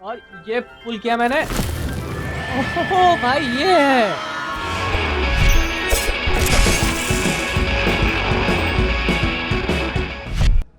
और ये पुल किया मैंने। ओहो भाई ये है।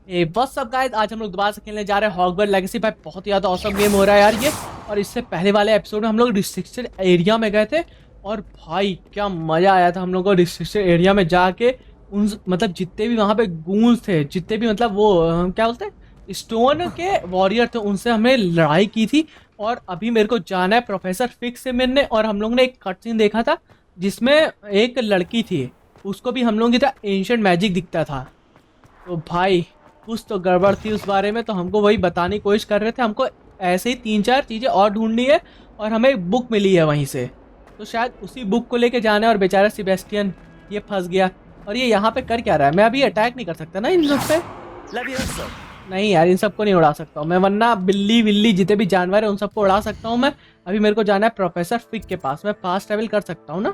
ए व्हाट्स अप गाइस, आज हम लोग दोबारा से खेलने जा रहे हैं हॉगवर्ट्स लेगेसी। भाई बहुत ही ज़्यादा ऑसम गेम हो रहा है यार ये। और इससे पहले वाले एपिसोड में हम लोग रिस्ट्रिक्टेड एरिया में गए थे और भाई क्या मज़ा आया था हम लोग को रिस्ट्रिक्टेड एरिया में जाके। उन मतलब जितने भी वहाँ पे गूंज थे, जितने भी मतलब वो क्या बोलते हैं स्टोन के वॉरियर थे, उनसे हमें लड़ाई की थी। और अभी मेरे को जाना है प्रोफेसर फिक्स से मिलने। और हम लोग ने एक कट सीन देखा था जिसमें एक लड़की थी, उसको भी हम लोगों की तरह एंशिएंट मैजिक दिखता था। तो भाई कुछ तो गड़बड़ थी उस बारे में, तो हमको वही बताने की कोशिश कर रहे थे। हमको ऐसे ही 3-4 चीज़ें और ढूंढनी है और हमें एक बुक मिली है वहीं से, तो शायद उसी बुक को लेके जाना है। और बेचारा सेबेस्टियन ये फंस गया। और ये यहाँ पे कर क्या रहा है? मैं अभी अटैक नहीं कर सकता ना इन सब पे? नहीं यार, इन सबको नहीं उड़ा सकता हूँ मैं, वरना बिल्ली विल्ली जितने भी जानवर है उन सबको उड़ा सकता हूँ मैं। अभी मेरे को जाना है प्रोफेसर फिक के पास। मैं फास्ट ट्रेवल कर सकता हूँ ना?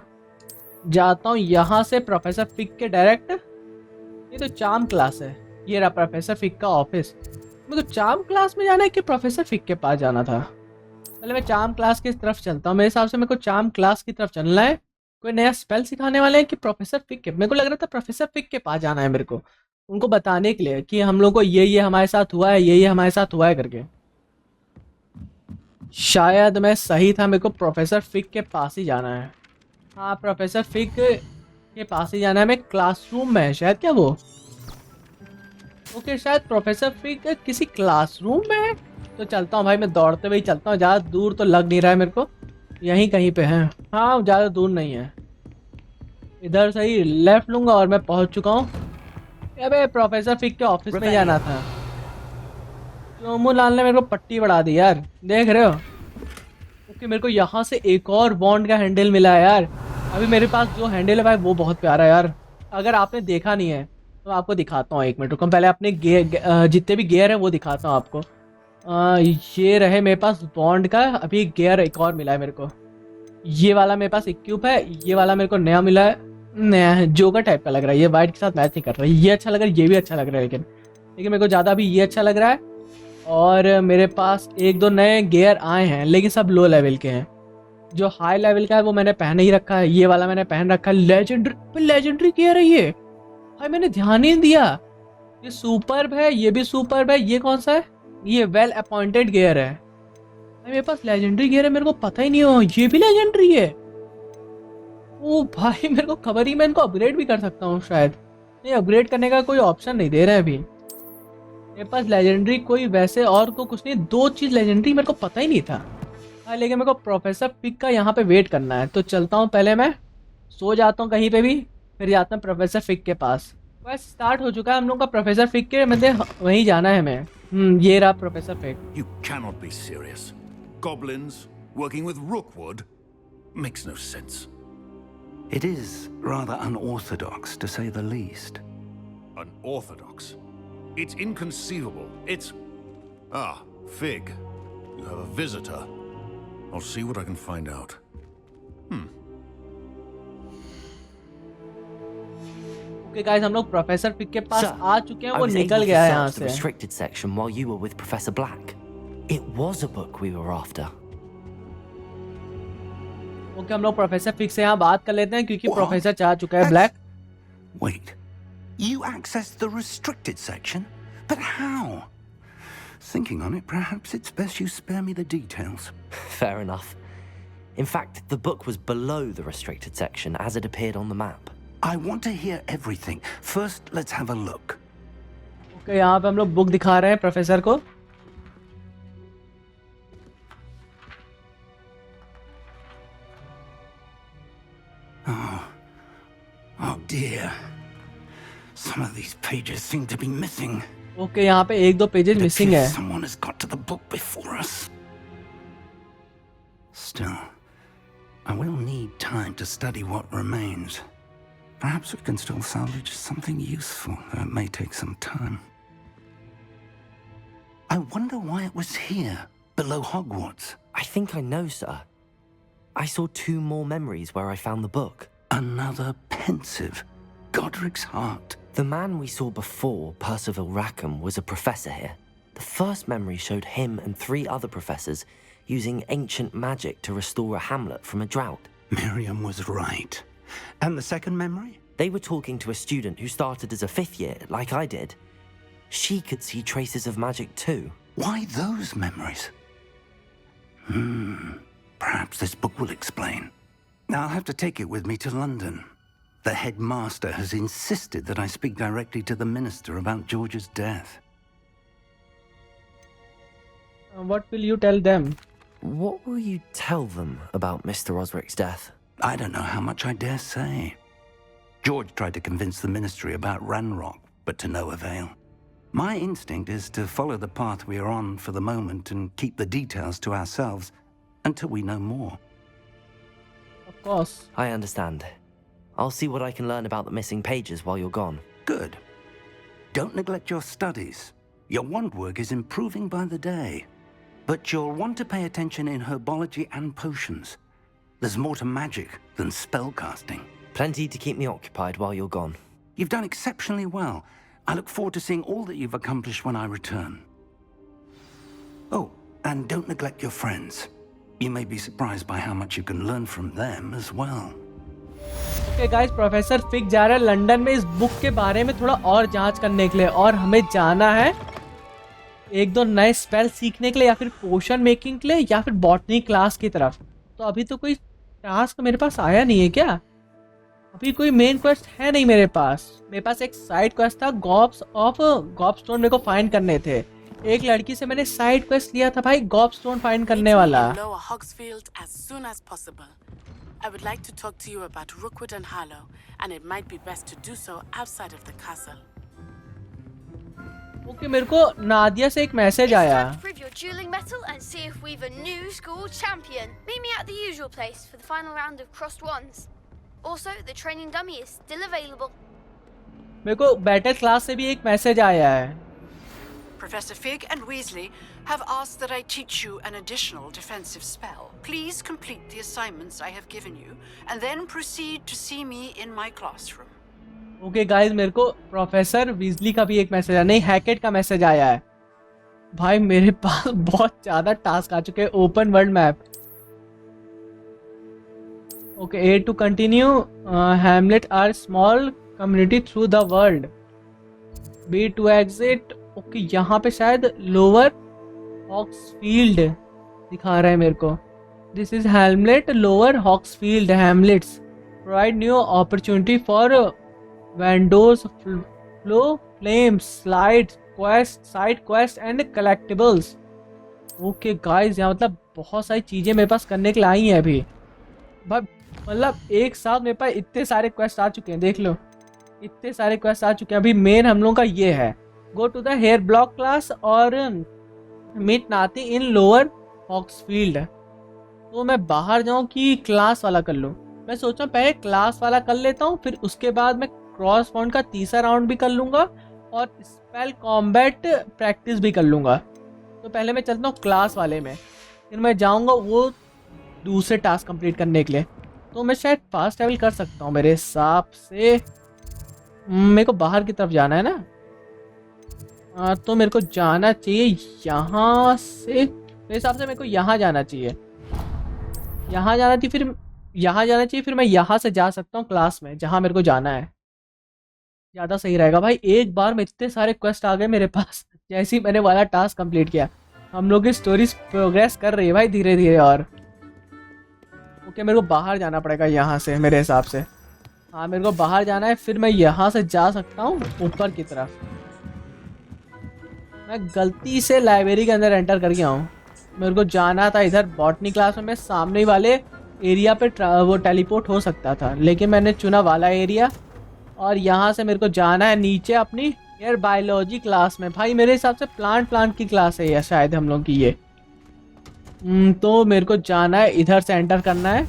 जाता हूँ यहाँ से प्रोफेसर फिक के डायरेक्ट। ये तो चार्म क्लास है। ये रहा प्रोफेसर फिक का ऑफिस। मेरे को चार्म क्लास में जाना है कि प्रोफेसर फिक के पास जाना था? पहले मैं चार्म क्लास की तरफ चलता हूँ। मेरे हिसाब से मेरे को चार्म क्लास की तरफ चलना है। कोई नया स्पेल सिखाने वाले हैं कि प्रोफेसर फिक के? मेरे को लग रहा था प्रोफेसर फिक के पास जाना है मेरे को, उनको बताने के लिए कि हम लोग को ये हमारे साथ हुआ है, ये हमारे साथ हुआ है करके। शायद मैं सही था, मेरे को प्रोफेसर फिक के पास ही जाना है। हाँ प्रोफेसर फिक के पास ही जाना है। मैं क्लासरूम में है शायद, क्या वो? ओके शायद प्रोफेसर फिक किसी क्लासरूम में है। तो चलता हूँ भाई, मैं दौड़ते हुए ही चलता हूँ। ज़्यादा दूर तो लग नहीं रहा है मेरे को, यहीं कहीं पे है। हाँ ज़्यादा दूर नहीं है, इधर से ही लेफ्ट लूँगा और मैं पहुँच चुका हूँ। अबे प्रोफेसर फिक के ऑफिस में जाना था। लाल ने मेरे को पट्टी बढ़ा दी यार, देख रहे हो? ओके मेरे को यहाँ से एक और बॉन्ड का हैंडल मिला है यार। अभी मेरे पास जो हैंडल है भाई वो बहुत प्यारा है यार। अगर आपने देखा नहीं है तो आपको दिखाता हूँ, एक मिनट रुको। पहले अपने जितने भी गियर हैं वो दिखाता हूँ आपको। ये रहे मेरे पास बॉन्ड का। अभी गियर एक और मिला है मेरे को। ये वाला मेरे पास इक्विप है। ये वाला मेरे को नया मिला है, नया है, जोकर टाइप का लग रहा है। ये वाइट के साथ मैच नहीं कर रहा है। ये अच्छा लग रहा है, ये भी अच्छा लग रहा है, लेकिन मेरे को ज़्यादा अभी ये अच्छा लग रहा है। और मेरे पास 1-2 नए गियर आए हैं, लेकिन सब लो लेवल के हैं। जो हाई लेवल का है वो मैंने पहन ही रखा है। ये वाला मैंने पहन रखा है। लेजेंडरी गियर है ये भाई, मैंने ध्यान ही नहीं दिया। ये सुपर्ब है, ये भी सुपर्ब है। ये कौन सा है? ये वेल अपॉइंटेड गियर है भाई। मेरे पास लेजेंडरी गियर है, मेरे को पता ही नहीं हो ये भी लेजेंडरी है। ओ भाई मेरे को खबर ही, मैं इनको अपग्रेड भी कर सकता हूँ शायद। नहीं, अपग्रेड करने का कोई ऑप्शन नहीं दे रहा है अभी मेरे पास। लेजेंडरी कोई वैसे और को कुछ नहीं, 2 चीज़ लेजेंडरी मेरे को पता ही नहीं था। हाँ लेकिन मेरे को प्रोफेसर पिक का यहाँ पे वेट करना है, तो चलता हूँ। पहले मैं सो जाता हूँ कहीं पे भी, फिर जाता हूँ प्रोफेसर फिक के पास। बस स्टार्ट हो चुका है हम लोग का प्रोफेसर फिक के, मतलब वहीं जाना है हमें। ये रहा professor फिक। You cannot be serious. Goblins working with rookwood makes no sense. It is rather unorthodox, to say the least. Unorthodox? It's inconceivable. It's... Ah, Fig. You have a visitor. I'll see what I can find out. Okay guys, हम लोग professor फिक के पास आ चुके हैं। वो I was निकल able to गया है search यहाँ the से। restricted section while you were with Professor Black. It was a book we were after. Okay हम लोग प्रोफेसर फिक से यहाँ बात कर लेते हैं, क्योंकि What? प्रोफेसर चाह चुका है black. Wait, you accessed the restricted section? But how? Thinking on it, perhaps it's best you spare me the details. Fair enough. In fact, the book was below the restricted section as it appeared on the map. I want to hear everything. First, let's have a look. Okay यहाँ पे हम लोग book दिखा रहे हैं professor को। Oh dear. Some of these pages seem to be missing. Okay यहाँ पे 1-2 पेजेस It मिसिंग है। appears someone has got to the book before us. Still, I will need time to study what remains. Perhaps we can still salvage something useful, though it may take some time. I wonder why it was here, below Hogwarts. I think I know, sir. I saw 2 more memories where I found the book. Another pensive, Godric's heart. The man we saw before, Percival Rackham, was a professor here. The first memory showed him and 3 other professors using ancient magic to restore a hamlet from a drought. Miriam was right. And the second memory? They were talking to a student who started as a 5th year, like I did. She could see traces of magic too. Why those memories? Perhaps this book will explain. I'll have to take it with me to London. The headmaster has insisted that I speak directly to the minister about George's death. What will you tell them? What will you tell them about Mr. Osric's death? I don't know how much I dare say. George tried to convince the ministry about Ranrock, but to no avail. My instinct is to follow the path we are on for the moment and keep the details to ourselves until we know more. Of course. I understand. I'll see what I can learn about the missing pages while you're gone. Good. Don't neglect your studies. Your wand work is improving by the day. But you'll want to pay attention in herbology and potions. There's more to magic than spellcasting. Plenty to keep me occupied while you're gone. You've done exceptionally well. I look forward to seeing all that you've accomplished when I return. Oh, and don't neglect your friends. You may be surprised by how much you can learn from them as well. Okay guys, professor fig जा रहा है London में इस book के बारे में थोड़ा और जांच करने के लिए, और हमें जाना है 1-2 नए स्पेल सीखने के लिए, या फिर पोशन मेकिंग के लिए, या फिर बॉटनी क्लास की तरफ। तो अभी तो कोई टास्क मेरे पास आया नहीं है क्या? अभी कोई मेन क्वेस्ट है नहीं मेरे पास। मेरे पास एक साइड क्वेस्ट था, गॉब्स ऑफ गॉबस्टोन मेरे को फाइंड करने थे। एक लड़की से मैंने साइड क्वेस्ट लिया था भाई, गॉबस्टोन फाइंड करने वाला। I would like to talk to you about Rookwood and Harlow, and it might be best to do so outside of the castle. Okay, मेरे को नादिया से एक मैसेज आया। It's time to prove your dueling mettle and see if we've a new school champion. Meet me at the usual place for the final round of crossed wands. Also, the training dummy is still available. मेरे को battle class से भी एक message आया है। Professor Fig and Weasley have asked that I teach you an additional defensive spell. Please complete the assignments I have given you, and then proceed to see me in my classroom. Okay guys, मेरे को professor Weasley का भी एक message आया, नहीं हैकेट का message आया है। भाई मेरे पास बहुत ज्यादा टास्क आ चुके हैं। Open world map. Okay, A to continue. Hamlet are small community through the world. B to exit. Okay, यहाँ पे शायद लोअर हॉक्सफील्ड दिखा रहा है मेरे को। This is hamlet, lower Hawksfield hamlets provide new opportunity for vendors, flow flames, slide quest, side quest and collectibles. Okay guys, यहाँ मतलब बहुत सारी चीज़ें मेरे पास करने के लिए आई हैं अभी। भाई मतलब एक साथ मेरे पास इतने सारे क्वेस्ट आ चुके हैं, देख लो इतने सारे क्वेस्ट आ चुके हैं। अभी मेन हम लोगों का ये है, go to the hair block class और मीट नाती इन लोअर हॉक्सफील्ड। तो मैं बाहर जाऊं कि क्लास वाला कर लूं? मैं सोच रहा हूं पहले क्लास वाला कर लेता हूं, फिर उसके बाद मैं क्रॉस बाउंड का तीसरा राउंड भी कर लूंगा और स्पेल कॉम्बैट प्रैक्टिस भी कर लूंगा। तो पहले मैं चलता हूँ क्लास वाले में, फिर मैं जाऊँगा वो दूसरे टास्क कंप्लीट करने के लिए। तो मैं शायद फास्ट ट्रैवल कर सकता हूँ मेरे हिसाब से। मेरे को बाहर की तरफ जाना है ना, तो मेरे को जाना चाहिए यहाँ से। मेरे हिसाब से मेरे को यहाँ जाना चाहिए, यहाँ जाना चाहिए, फिर यहाँ जाना चाहिए, फिर मैं यहाँ से जा सकता हूँ क्लास में जहाँ मेरे को जाना है। ज़्यादा सही रहेगा भाई। एक बार में इतने सारे क्वेस्ट आ गए मेरे पास जैसे ही मैंने वाला टास्क कंप्लीट किया। हम लोग की स्टोरी प्रोग्रेस कर रही है भाई धीरे धीरे। और ओके, मेरे को बाहर जाना पड़ेगा यहाँ से मेरे हिसाब से। हाँ, मेरे को बाहर जाना है, फिर मैं यहाँ से जा सकता हूँ ऊपर की तरफ। मैं गलती से लाइब्रेरी के अंदर एंटर कर गया हूँ। मेरे को जाना था इधर बॉटनी क्लास में, मैं सामने वाले एरिया पे वो टेलीपोर्ट हो सकता था, लेकिन मैंने चुना वाला एरिया। और यहाँ से मेरे को जाना है नीचे अपनी एयर बायोलॉजी क्लास में। भाई मेरे हिसाब से प्लांट की क्लास है या शायद हम लोग की ये। तो मेरे को जाना है इधर से एंटर करना है।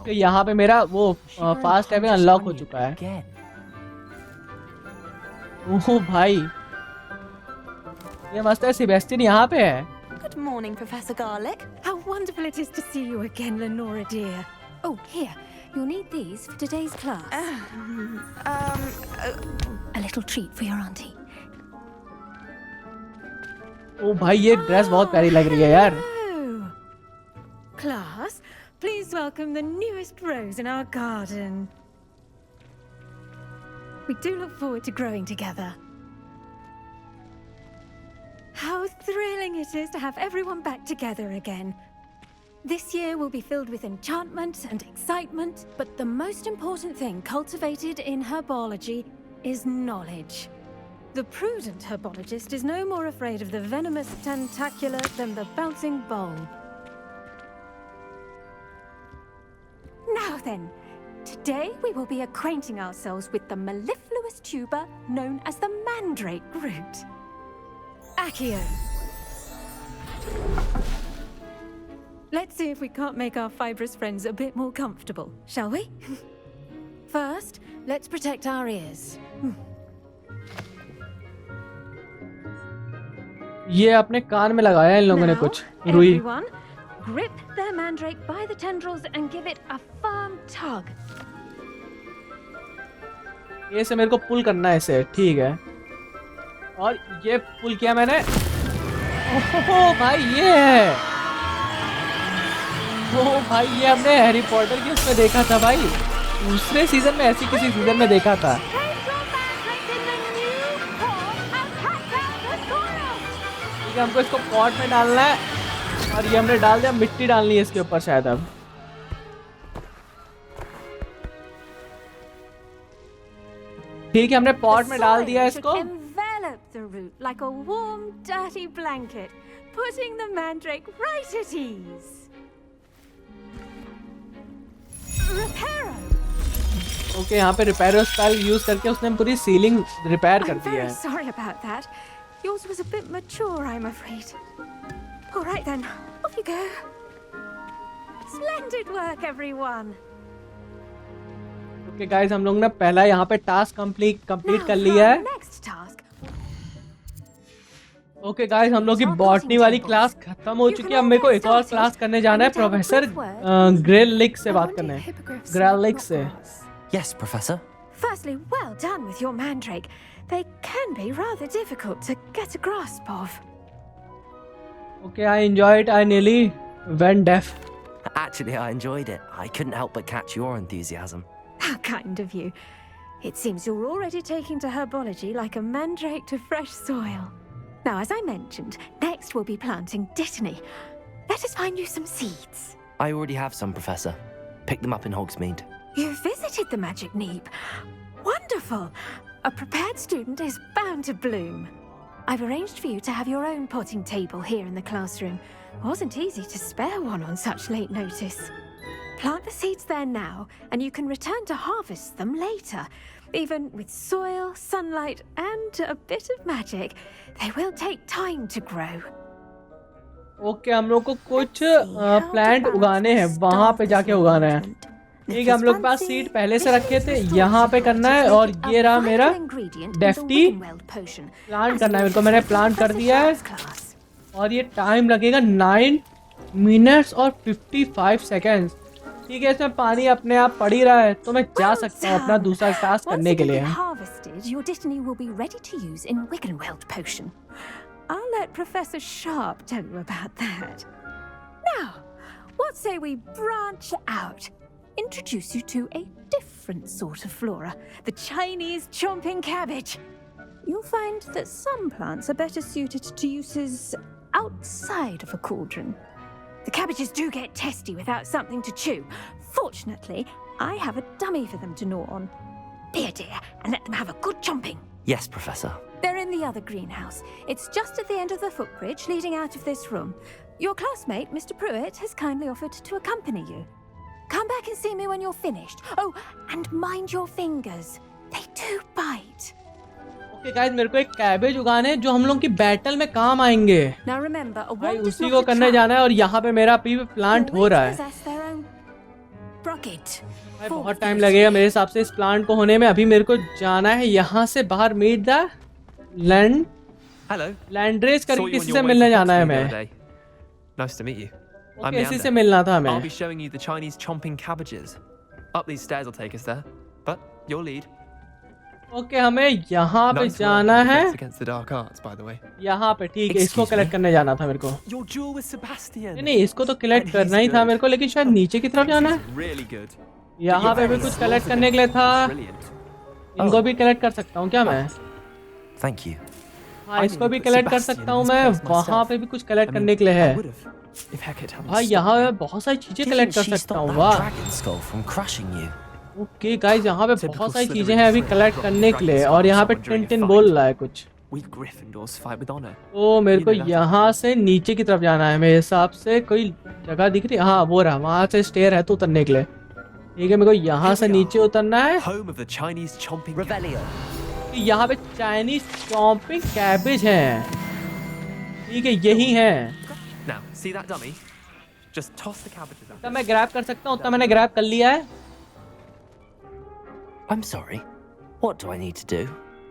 तो यहाँ पे मेरा वो फास्ट ट्रैवल अनलॉक हो चुका है। ओह भाई ये मस्त है, सेबेस्टियन यहाँ पे है। Good morning, Professor Garlick. How wonderful it is to see you again, Lenora dear. Oh, here. You'll need these for today's class. A little treat for your auntie. ओ भाई ये ड्रेस बहुत प्यारी लग रही है यार। Hello. Class, please welcome the newest rose in our garden. We do look forward to growing together. How thrilling it is to have everyone back together again. This year will be filled with enchantment and excitement, but the most important thing cultivated in herbology is knowledge. The prudent herbologist is no more afraid of the venomous tentacular than the bouncing bowl. Now then, today we will be acquainting ourselves with the mellifluous tuber known as the mandrake root. Accio. Let's see if we can't make our fibrous friends a bit more comfortable, shall we? First, let's protect our ears. ये अपने कान में लगाया इन लोगों ने कुछ रुई। Everyone, grip their mandrake by the tendrils and give it a firm tug. ये से मेरे को पुल करना है इसे, ठीक है। और ये पुल किया मैंने। ओहो भाई ये है। ओ भाई ये हमने हैरी पॉटर की उसमें देखा था भाई, दूसरे सीजन में, ऐसी किसी सीजन में देखा था। ठीक है, हमको इसको पॉट में डालना है और ये हमने डाल दिया। मिट्टी डालनी है इसके ऊपर शायद अब। ठीक है, हमने पॉट में डाल दिया इसको। Envelop the root like a warm, dirty blanket, putting the mandrake right at ease. Reparo. Okay, यहाँ पे रिपेयरो स्पेल यूज करके उसने पूरी सीलिंग रिपेयर कर I'm दी है। very sorry about that. Yours was a bit mature, I'm afraid. All right then, off you go. Splendid work, everyone. Okay guys, हम लोग ने पहला यहाँ पे टास्क कंप्लीट कर लिया है। Next task. ओके गाइस, हम लोग की बॉटनी वाली क्लास खत्म हो चुकी है। अब मेरे को एक और क्लास करने जाना है, प्रोफेसर ग्रेलिक से बात करना है। ग्रेलिक से। Yes, Professor. Firstly, well done with your mandrake. They can be rather difficult to get a grasp of. Okay, I enjoyed it. I nearly went deaf. Actually, I enjoyed it. I couldn't help but catch your enthusiasm. How kind of you. It seems you're already taking to herbology like a mandrake to fresh soil. Now, as I mentioned, next we'll be planting dittany. Let us find you some seeds. I already have some, Professor. Pick them up in Hogsmeade. You visited the magic neep. Wonderful. A prepared student is bound to bloom. I've arranged for you to have your own potting table here in the classroom. Wasn't easy to spare one on such late notice. Plant the seeds there now, and you can return to harvest them later. Even with soil, sunlight, and a bit of magic, they will take time to grow. Okay, हम लोग को कुछ plant उगाने हैं, वहां पे जाके उगाना है। ठीक है, हम लोग पास सीड पहले से रखे थे, यहाँ पे करना है। और ये रहा मेरा डेफ्टी प्लांट करना है मेरे को। मैंने प्लांट कर दिया है और ये टाइम लगेगा 9 मिनट्स और 55 सेकेंड्स। ठीक है, इसमें पानी अपने आप पड़ ही रहा है, तो मैं जा सकता हूँ अपना दूसरा टास्क करने के लिए। Your dittany will be ready to use in Wiggenweld potion. I'll let Professor Sharp tell you about that. Now, what say we branch out? Introduce you to a different sort of flora, the Chinese chomping cabbage. You'll find that some plants are better suited to uses outside of a cauldron. The cabbages do get testy without something to chew. Fortunately, I have a dummy for them to gnaw on. Be a dear and let them have a good chomping. Yes, Professor. They're in the other greenhouse. It's just at the end of the footbridge leading out of this room. Your classmate, Mr. Pruitt, has kindly offered to accompany you. Come back and see me when you're finished. Oh, and mind your fingers. They do bite. Okay guys, मेरे को एक cabbage उगाने हैं जो हम लोग की battle में काम आएंगे। Now remember, a भाई wand is उसी not को a करने trap. जाना है और यहाँ पे मेरा अभी प्लांट हो रहा है। Possess their own rocket. भाई बहुत टाइम लगेगा मेरे हिसाब से इस प्लांट को होने में। अभी मेरे को जाना है यहाँ से बाहर, मीट द लैंड लैंड्रेज करके किसी से मिलने जाना है मैं। Nice to meet you. I'm किसी से Leander. मिलना था हमें। I'll be showing you the Chinese chomping cabbages. Up these stairs will take us there, but you'll lead. Okay हमें यहाँ पे Nice work जाना in है। defense against the dark arts, by the way. यहाँ पे ठीक है, इसको Excuse कलेक्ट me? करने जाना था मेरे को। Your duel with Sebastian. नहीं इसको तो कलेक्ट And करना he's ही था good. मेरे को, लेकिन शायद नीचे की तरफ जाना है। He's really good. यहाँ पे भी कुछ कलेक्ट करने के लिए था। Brilliant. इनको भी कलेक्ट कर सकता हूँ क्या मैं? Thank you. हाँ इसको भी कलेक्ट कर सकता हूँ मैं। वहाँ पे भी कुछ कलेक्ट करने के लिए है। If Hecate hadn't भाई यहाँ पे बहुत सारी चीजें Didn't कलेक्ट कर she सकता stop हूँ। that वाह। dragon skull from crushing you? Okay guys यहाँ पे Typical बहुत सारी Slytherin चीजें हैं अभी friend कलेक्ट dropping करने के लिए, dragons और on यहाँ पे someone during a tin fight. बोल रहा है कुछ। We Gryffindors fight with honor. तो मेरे को You know that. यहाँ से नीचे की तरफ जाना है मेरे हिसाब से। कोई जगह दिख रही है? हाँ वो रहा, वहाँ से स्टेयर है तो उतरने के लिए। ठीक है मेरे को यहाँ से नीचे उतरना है। Home of the Chinese chomping cat. Rebellion. यहाँ पे चाइनीज चॉम्पिंग कैबेज हैं। ठीक है यही है। Now, see that dummy? Just toss the cabbages at तब it. मैं ग्रैब कर सकता हूँ, उतना मैंने ग्रैब कर लिया है। I'm sorry. What do I need to do?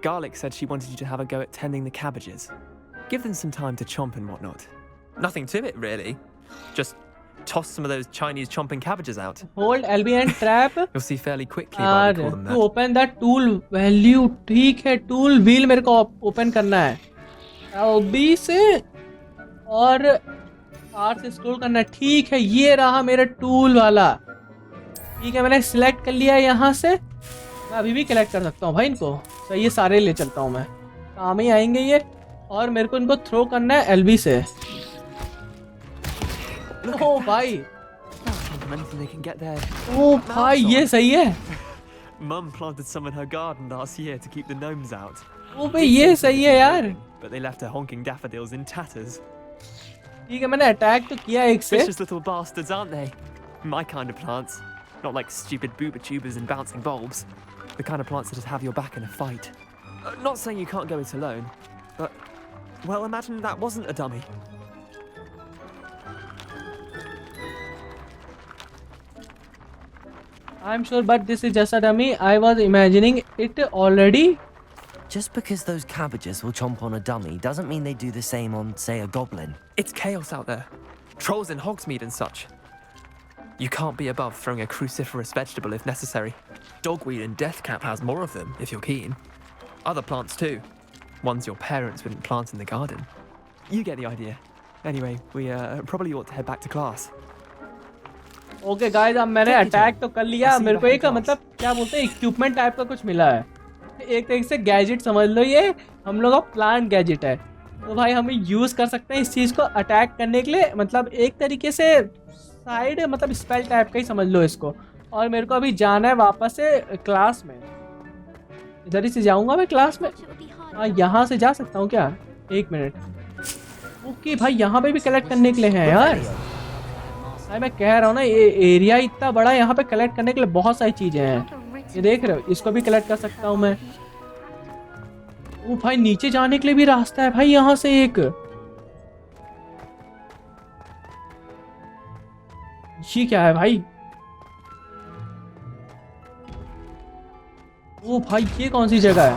Garlic said she wanted you to have a go at tending the cabbages. Give them some time to chomp and whatnot. Nothing to it, really. Just toss some of those Chinese chomping cabbages out. Hold LB and trap You'll see fairly quickly why they call them to that. Open the tool value. ठीक है tool wheel मेरे को open करना है LB से, और are से scroll करना है। ठीक है ये रहा मेरा टूल वाला। ठीक है मैंने सिलेक्ट कर लिया है यहाँ से। मैं अभी भी कलेक्ट कर सकता हूँ भाई इनको। सही है सारे ले चलता हूँ मैं, काम ही आएंगे ये। और मेरे को इनको थ्रो करना है एलबी से। ओ भाई, Anything they can get there. ओ भाई ये सही है। Mum planted some in her garden last year to keep the gnomes out. ओ भाई ये सही है यार। But they left her honking daffodils in tatters. ठीक है मैंने अटैक तो किया एक से। Vicious little bastards, aren't they? My kind of plants. Not like stupid booba tubers and bouncing bulbs. The kind of plants that just have your back in a fight. Not saying you can't go it alone, but, well, imagine that wasn't a dummy. I'm sure, but this is just a dummy. I was imagining it already. Just because those cabbages will chomp on a dummy doesn't mean they do the same on, say, a goblin. It's chaos out there. Trolls in Hogsmeade and such. You can't be above throwing a cruciferous vegetable if necessary. Dogweed and deathcap has more of them, if you're keen. Other plants too. Ones your parents wouldn't plant in the garden. You get the idea. Anyway, we probably ought to head back to class. Okay guys, अब मैंने attack तो कर लिया। मेरे को एक मतलब क्या बोलते हैं इक्विपमेंट टाइप का कुछ मिला है। एक तरीके से गैजेट समझ लो, ये हम लोग का प्लांट गैजेट है। तो भाई हम यूज़ कर सकते हैं इस चीज़ को अटैक करने के लिए। मतलब एक तरीके से साइड मतलब स्पेल टाइप का ही समझ लो इसको। और मेरे को अभी जाना है वापस से क्लास में। इधर ही से जाऊंगा मैं क्लास में। हाँ यहाँ से जा सकता हूँ क्या? एक मिनट। ओके भाई यहाँ पे भी कलेक्ट करने के लिए है यार। भाई मैं कह रहा हूँ ना ये एरिया इतना बड़ा है, यहाँ पे कलेक्ट करने के लिए बहुत सारी चीजें हैं। ये देख रहे हो, इसको भी कलेक्ट कर सकता हूँ मैं। ओ भाई नीचे जाने के लिए भी रास्ता है भाई यहाँ से एक। ये क्या है भाई? ओ भाई ये कौन सी जगह है?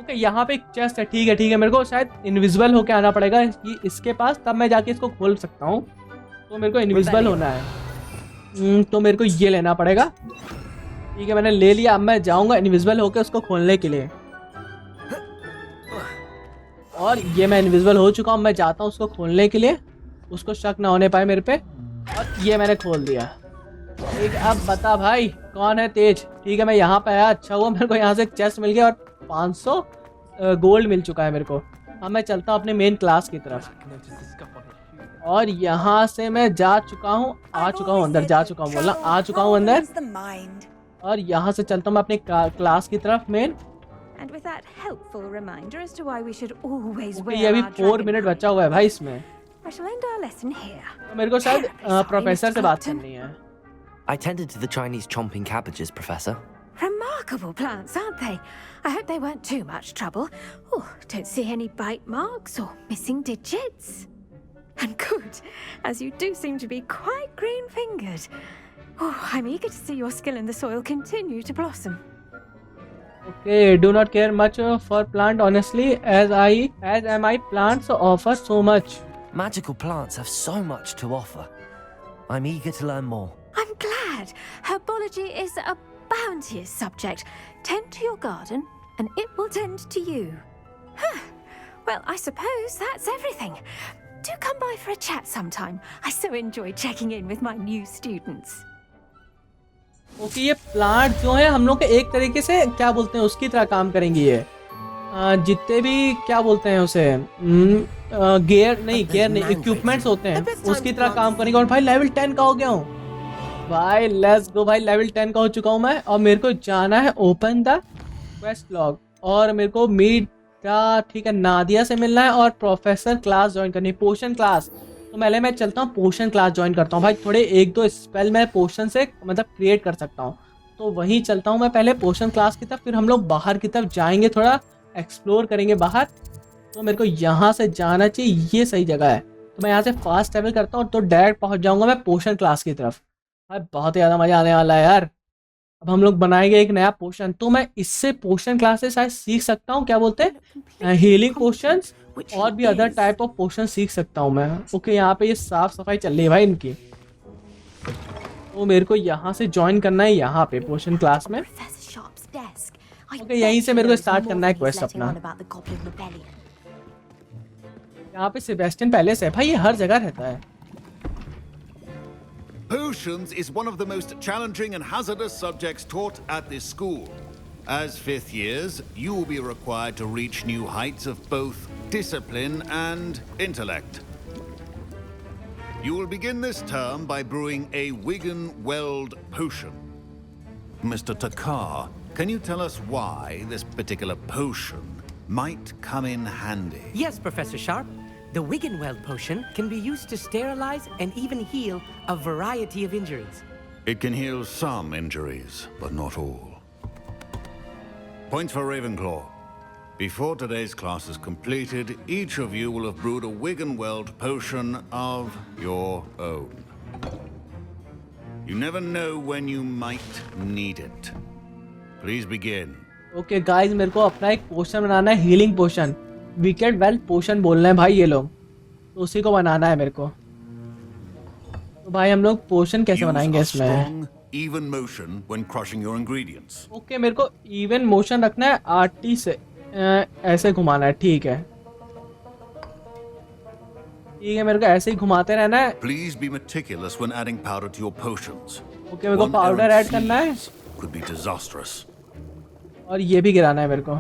ओके यहाँ पे एक चेस्ट है। ठीक है ठीक है, मेरे को शायद इनविजिबल होके आना पड़ेगा इसके पास, तब मैं जाके इसको खोल सकता हूँ। तो मेरे को इनविजिबल होना है। तो मेरे को ये लेना पड़ेगा। ठीक है मैंने ले लिया। अब मैं जाऊँगा इनविजिबल होके उसको खोलने के लिए। और ये मैं इनविजिबल हो चुका हूँ। मैं जाता हूँ उसको खोलने के लिए, उसको शक ना होने पाए मेरे पे। और ये मैंने खोल दिया। ठीक है अब बता भाई कौन है तेज? ठीक है मैं यहाँ पे आया, अच्छा हुआ मेरे को यहाँ से एक चेस्ट मिल गया और 500 गोल्ड मिल चुका है मेरे को। अब मैं चलता हूँ अपने मेन क्लास की तरफ। और यहाँ से मैं जा चुका हूँ, आ चुका हूँ अंदर, जा चुका हूँ बोलना, आ चुका हूँ अंदर। और यहाँ से चलता हूँ मैं अपने क्लास की तरफ main. And with that helpful reminder as to why we should always wear ये अभी our 4 dragon मिनट बचा हुआ है भाई इसमें। I shall end our lesson here. तो मेरे को शायद प्रोफेसर से बात करनी है। I tended to the Chinese chomping cabbages, Professor. Remarkable plants, aren't they? I hope they weren't too much trouble. Oh, don't see any bite marks or missing digits. And good, as you do seem to be quite green-fingered. Oh, I'm eager to see your skill in the soil continue to blossom. Okay, do not care much for plant honestly, as am I. Plants offer so much. Magical plants have so much to offer. I'm eager to learn more. I'm glad. Herbology is a bounteous subject. Tend to your garden, and it will tend to you. Huh. Well, I suppose that's everything. Do come by for a chat sometime. I so enjoy checking in with my new students. Okay, ये plant जो है हम लोग के एक तरीके से क्या बोलते हैं उसकी तरह काम करेंगे ये। जितने भी क्या बोलते हैं उसे गेयर नहीं इक्विपमेंट्स होते हैं उसकी तरह काम करेंगे। और भाई लेवल 10 का हो गया हूँ भाई, लेट्स गो भाई, लेवल 10 का हो चुका हूँ मैं। और मेरे को जाना है ओपन द क्वेस्ट लॉग, और मेरे को मीट का ठीक है नादिया से मिलना है और प्रोफेसर क्लास ज्वाइन करनी है, पोशन क्लास। तो पहले मैं चलता हूँ पोशन क्लास ज्वाइन करता हूँ भाई, थोड़े एक दो स्पेल मैं पोशन से मतलब क्रिएट कर सकता हूँ। तो वहीं चलता हूँ मैं पहले पोशन क्लास की तरफ, फिर हम लोग बाहर की तरफ जाएंगे, थोड़ा एक्सप्लोर करेंगे बाहर। तो मेरे को यहाँ से जाना चाहिए, ये सही जगह है। तो मैं यहाँ से फास्ट ट्रैवल करता हूँ तो डायरेक्ट पहुँच जाऊँगा मैं पोशन क्लास की तरफ। भाई बहुत ही ज़्यादा मज़ा आने वाला है यार। अब हम लोग बनाएंगे एक नया पोशन, तो मैं इससे पोशन क्लास से शायद सीख सकता हूँ क्या बोलते हैं हीलिंग पोशंस और भी अदर टाइप ऑफ पोशन सीख सकता हूँ मैं। ओके, यहाँ पे ये साफ सफाई चल रही है भाई इनकी। तो मेरे को यहाँ से ज्वाइन करना है यहाँ पे पोशन क्लास में। ओके, यहीं से मेरे को स्टार्ट करना है क्वेस्ट अपना। यहाँ पे सेबेस्टियन पहले से भाई, ये हर जगह रहता है। Potions is one of the most challenging and hazardous subjects taught at this school. As fifth years, you will be required to reach new heights of both discipline and intellect. You will begin this term by brewing a Wigan-Weld potion. Mr. Takar, can you tell us why this particular potion might come in handy? Yes, Professor Sharp. The Wigan-Weld potion can be used to sterilize and even heal a variety of injuries. It can heal some injuries, but not all. Points for Ravenclaw. Before today's class is completed, each of you will have brewed a Wigan-Weld potion of your own. You never know when you might need it. Please begin. Okay guys, मेरे को अपना एक पोशन बनाना है, healing पोशन। Wicket wealth पोशन बोल रहे हैं भाई ये लोग, तो उसी को बनाना है मेरे को। तो भाई हम लोग पोशन कैसे बनाएंगे इसमें? Even motion when crushing your ingredients. Okay, मेरे को इवन मोशन रखना है, आरटी से ऐसे घुमाना है। ठीक है मेरे को ऐसे ही घुमाते रहना है। Please be meticulous when adding powder to your potions. Okay, मेरे को पाउडर ऐड करना है could be disastrous. और ये भी गिराना है मेरे को।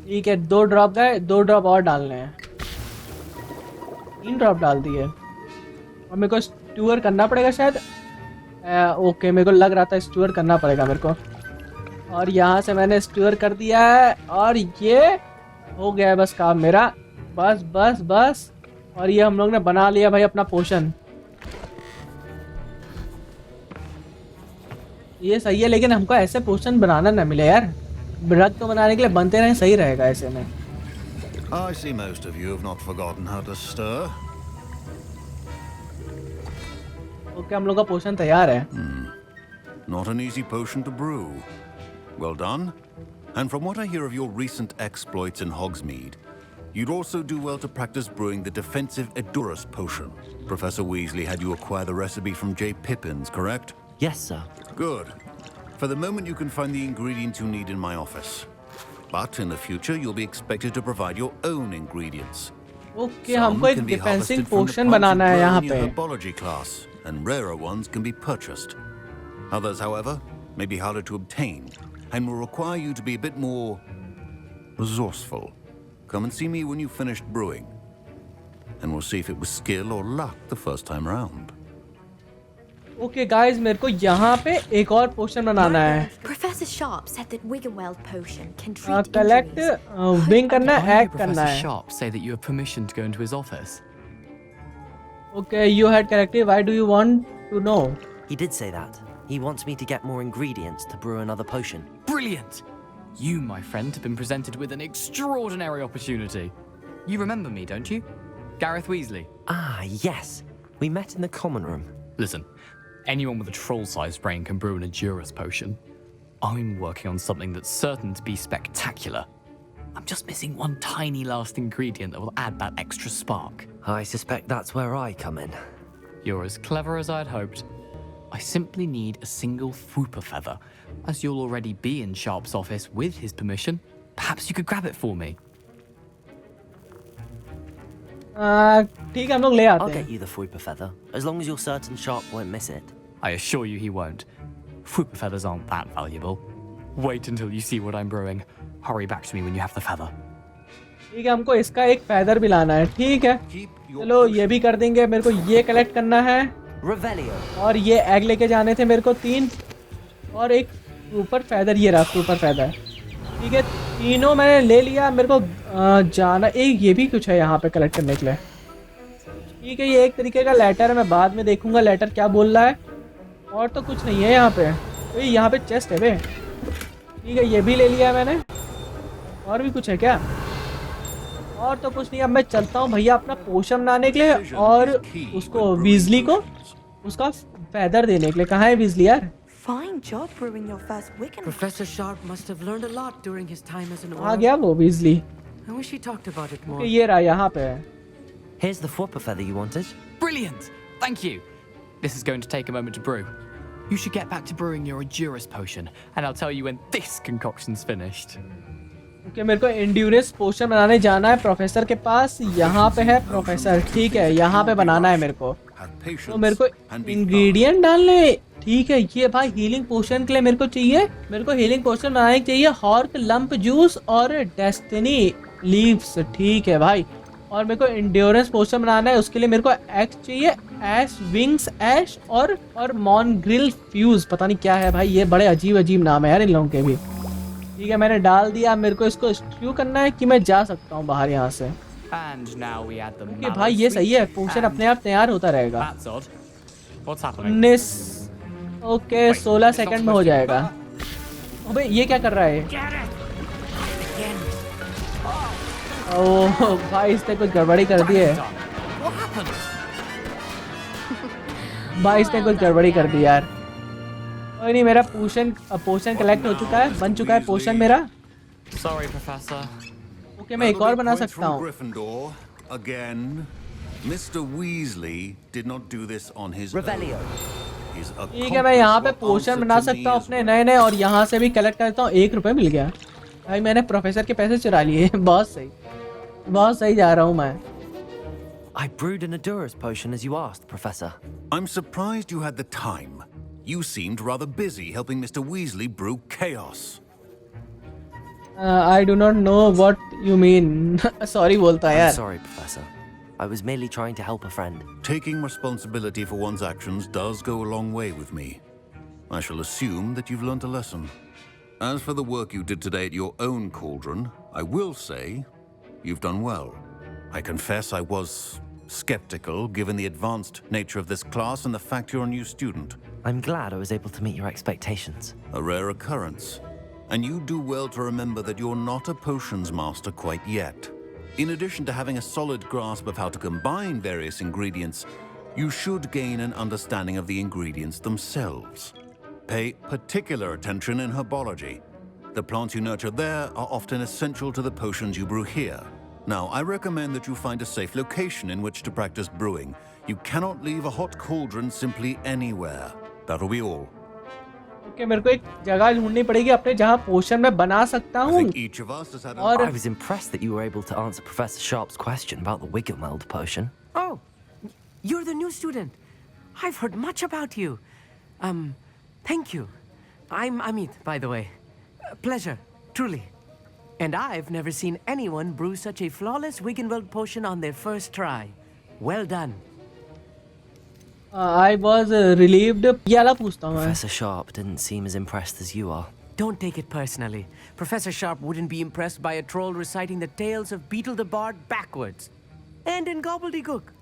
ठीक है, 2 ड्रॉप गए, 2 ड्रॉप और डालने हैं। 3 ड्रॉप डाल दिए और मेरे को स्टूअर करना पड़ेगा शायद। ओके, मेरे को लग रहा था स्टूअर करना पड़ेगा मेरे को, और यहाँ से मैंने स्टूअर कर दिया है और ये हो गया है बस काम मेरा। बस बस बस, और ये हम लोग ने बना लिया भाई अपना पोशन। ये सही है, लेकिन हमको ऐसे पोशन बनाना ना मिले यार। ड्रग तो बनाने के लिए बनते रहे, सही रहेगा ऐसे में। I see most of you have not forgotten how to stir. Okay, हम लोग का पोशन तैयार है। Not an easy potion to brew. Well done. And from what I hear of your recent exploits in Hogsmeade, you'd also do well to practice brewing the defensive Edurus potion. Professor Weasley had you acquire the recipe from J. Pippins, correct? Yes, sir. Good. For the moment, you can find the ingredients you need in my office. But in the future, you'll be expected to provide your own ingredients. Okay, हमको एक defensive पोशन बनाना है यहाँ पे। Herbology class, and rarer ones can be purchased. Others, however, may be harder to obtain, and will require you to be a bit more resourceful. Come and see me when you've finished brewing, and we'll see if it was skill or luck the first time round. Okay guys, मेरे को यहाँ पे एक और पोशन बनाना है। Professor Sharp said that Wigan-Weld potion can treat collect wing करना है, act करना है। Sharp say that you have permission to go into his office. Okay, you had corrected. Why do you want to know? He did say that. He wants me to get more ingredients to brew another potion. Brilliant! You, my friend, have been presented with an extraordinary opportunity. You remember me, don't you? Gareth Weasley. Ah, yes. We met in the common room. Listen, anyone with a troll-sized brain can brew an Edurus potion. I'm working on something that's certain to be spectacular. I'm just missing one tiny last ingredient that will add that extra spark. I suspect that's where I come in. You're as clever as I'd hoped. I simply need a single Fwooper feather. As you'll already be in Sharp's office with his permission, perhaps you could grab it for me. ठीक है, हम लोग ले I'll आते get हैं। you the Fwooper feather, as long as you're certain Sharp won't miss it. I assure you he won't. Fwooper feathers aren't that valuable. Wait until you see what I'm brewing. Hurry back to me when you have the feather. ठीक है, हमको इसका एक feather भी लाना है। ठीक है, चलो ये भी कर देंगे। मेरे को ये कलेक्ट करना है Revelio. और ये एग लेके जाने थे मेरे को 3 और एक ऊपर फेदर, ये रहा ऊपर फेदर। ठीक है, तीनों मैंने ले लिया। मेरे को जाना एक ये भी कुछ है यहाँ पे कलेक्ट करने के लिए। ठीक है, ये एक तरीके का लेटर है, मैं बाद में देखूंगा लेटर क्या बोल रहा है। और तो कुछ नहीं है यहाँ पे। तो यहाँ पे चेस्ट है बे। ठीक है, ये भी ले लिया मैंने। और भी कुछ है क्या? और तो कुछ नहीं। अब मैं चलता हूँ भैया अपना पोशन बनाने के लिए और उसको वीजली को उसका फेदर देने के लिए। कहाँ है वीजली यार? Fine job brewing your first Wiccan. Professor Sharp must have learned a lot during his time as an uh oracle. गया वो Weasley. I wish he talked about it more. ये रहा यहाँ पे। Here's the Fwooper feather you wanted. Brilliant! Thank you. This is going to take a moment to brew. You should get back to brewing your Endurance potion, and I'll tell you when this concoction's finished. Okay, मेरे को endurance पोशन बनाने जाना है professor के पास। यहाँ पे है professor. ठीक है, यहाँ पे बनाना है मेरे को। तो मेरे को इंग्रेडिएंट डालने। ठीक है, ये भाई हीलिंग पोशन के लिए मेरे को चाहिए। मेरे को हीलिंग पोशन बनाने के चाहिए हॉर्क लंप जूस और डेस्टिनी लीव्स। ठीक है भाई, और मेरे को एंड्योरेंस पोशन बनाना है। उसके लिए मेरे को एक्स चाहिए, ऐश विंग्स ऐश और मॉनग्रिल फ्यूज। पता नहीं क्या है भाई, ये बड़े अजीब अजीब नाम है यार इन लोगों के भी। ठीक है, मैंने डाल दिया। मेरे को इसको स्ट्रू करना है कि मैं जा सकता हूँ बाहर यहाँ से। And now we add the कि भाई ये सही है, पोशन अपने आप तैयार होता रहेगा। That's odd. What's happening? 19 okay 16 second में हो जाएगा। अबे ये क्या कर रहा है? ओह भाई, इसने कुछ गड़बड़ी कर दी है। भाई इसने कुछ गड़बड़ी कर दी यार। कोई नहीं, मेरा पोशन कलेक्ट हो चुका है, बन चुका है पोशन मेरा। Sorry, Professor. ओके, मैं एक और बना सकता हूँ। Again, Mr. Weasley did not do this on his own. Revelio. ठीक है, मैं यहाँ पे पोशन बना सकता हूँ अपने नए नए और यहाँ से भी कलेक्ट करता हूँ। 1 रुपये मिल गया भाई, मैंने प्रोफेसर के पैसे चुरा लिए। बहुत सही, बहुत सही जा रहा हूँ मैं। I brewed an Endurance potion as you asked, Professor. I'm surprised you had the time. You seemed rather busy helping Mr. Weasley brew chaos. I do not know what you mean. Sorry बोलता है I'm यार। sorry, Professor. I was merely trying to help a friend. Taking responsibility for one's actions does go a long way with me. I shall assume that you've learnt a lesson. As for the work you did today at your own cauldron, I will say you've done well. I confess I was skeptical given the advanced nature of this class and the fact you're a new student. I'm glad I was able to meet your expectations. A rare occurrence. And you do well to remember that you're not a potions master quite yet. In addition to having a solid grasp of how to combine various ingredients, you should gain an understanding of the ingredients themselves. Pay particular attention in herbology. The plants you nurture there are often essential to the potions you brew here. Now, I recommend that you find a safe location in which to practice brewing. You cannot leave a hot cauldron simply anywhere. That'll be all. Okay, मेरे को एक जगह ढूंढनी पड़ेगी अपने जहाँ पोशन में बना सकता हूँ। और I was impressed that you were able to answer Professor Sharp's question about the Wiggenweld potion. Oh, you're the new student. I've heard much about you. Thank you. I'm Amit, by the way. Pleasure, truly. And I've never seen anyone brew such a flawless Wiggenweld potion on their first try. Well done. I was relieved. ये वाला पूछता हूँ मैं। Professor Sharp didn't seem as impressed as you are. Don't take it personally. Professor Sharp wouldn't be impressed by a troll reciting the tales of Beetle the Bard backwards. And in gobbledygook.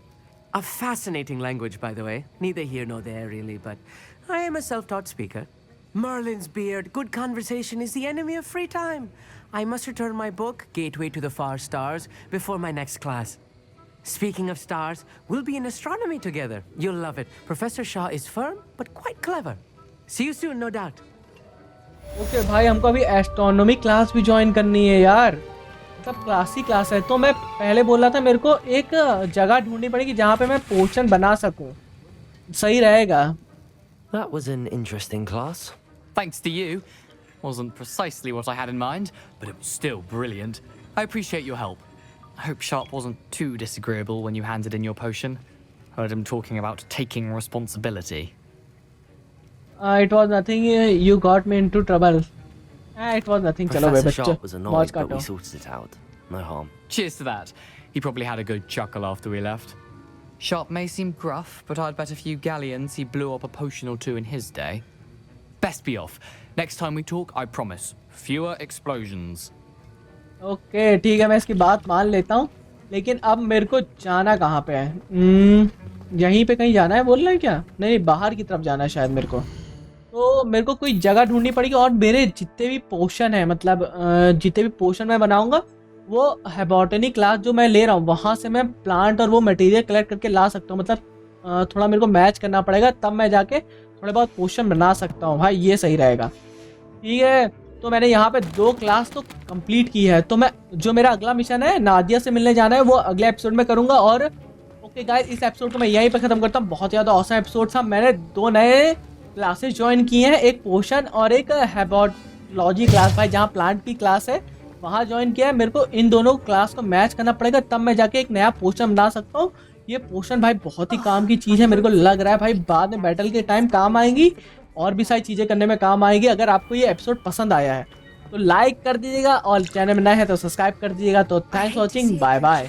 A fascinating language, by the way. Neither here nor there, really, but I am a self-taught speaker. Merlin's beard, good conversation is the enemy of free time. I must return my book, Gateway to the Far Stars, before my next class. Speaking of stars, we'll be in astronomy together. You'll love it. Professor Shah is firm, but quite clever. See you soon, no doubt. Okay, भाई हमको अभी astronomy class भी join करनी है यार। सब class ही class है। तो मैं पहले बोला था मेरे को एक जगह ढूंढनी पड़ेगी जहाँ पे मैं पोशन बना सकूँ। सही रहेगा। That was an interesting class. Thanks to you. Wasn't precisely what I had in mind, but it was still brilliant. I appreciate your help. I hope Sharp wasn't too disagreeable when you handed in your potion. Heard him talking about taking responsibility. It was nothing. You got me into trouble. It was nothing. चलो बे Professor बच्चों, Sharp was annoyed, मौज but we काटो. sorted it out. No harm. Cheers to that. He probably had a good chuckle after we left. Sharp may seem gruff, but I'd bet a few galleons he blew up a potion or two in his day. Best be off. Next time we talk, I promise, fewer explosions. Okay ठीक है, मैं इसकी बात मान लेता हूँ, लेकिन अब मेरे को जाना कहाँ पे है? यहीं पे कहीं जाना है बोल रहे हैं क्या? नहीं, बाहर की तरफ जाना है शायद मेरे को. तो मेरे को कोई जगह ढूंढनी पड़ेगी और मेरे जितने भी पोशन है, मतलब जितने भी पोशन मैं बनाऊंगा वो बॉटनी क्लास जो मैं ले रहा हूँ वहाँ से मैं प्लांट और वो मटेरियल कलेक्ट करके ला सकता हूँ. मतलब थोड़ा मेरे को मैच करना पड़ेगा, तब मैं जाके थोड़े बहुत पोशन बना सकता हूँ. भाई ये सही रहेगा. ठीक है, तो मैंने यहाँ पे 2 क्लास तो कंप्लीट की है. तो मैं जो मेरा अगला मिशन है नादिया से मिलने जाना है वो अगले एपिसोड में करूँगा. और ओके गाइस, इस एपिसोड को मैं यहीं पे ख़त्म करता हूँ. बहुत ज़्यादा ऑसम एपिसोड था. मैंने 2 नए क्लासेस ज्वाइन किए हैं, एक पोशन और एक हैबॉटलॉजी क्लास. भाई जहाँ प्लांट की क्लास है वहाँ ज्वाइन किया है. मेरे को इन दोनों क्लास को मैच करना पड़ेगा, तब मैं जाके एक नया पोशन बना सकता हूँ. ये पोशन भाई बहुत ही काम की चीज़ है. मेरे को लग रहा है भाई बाद में बैटल के टाइम काम आएंगी और भी सारी चीज़ें करने में काम आएगी. अगर आपको ये एपिसोड पसंद आया है तो लाइक कर दीजिएगा और चैनल में नए हैं तो सब्सक्राइब कर दीजिएगा. तो thanks for watching. Bye bye.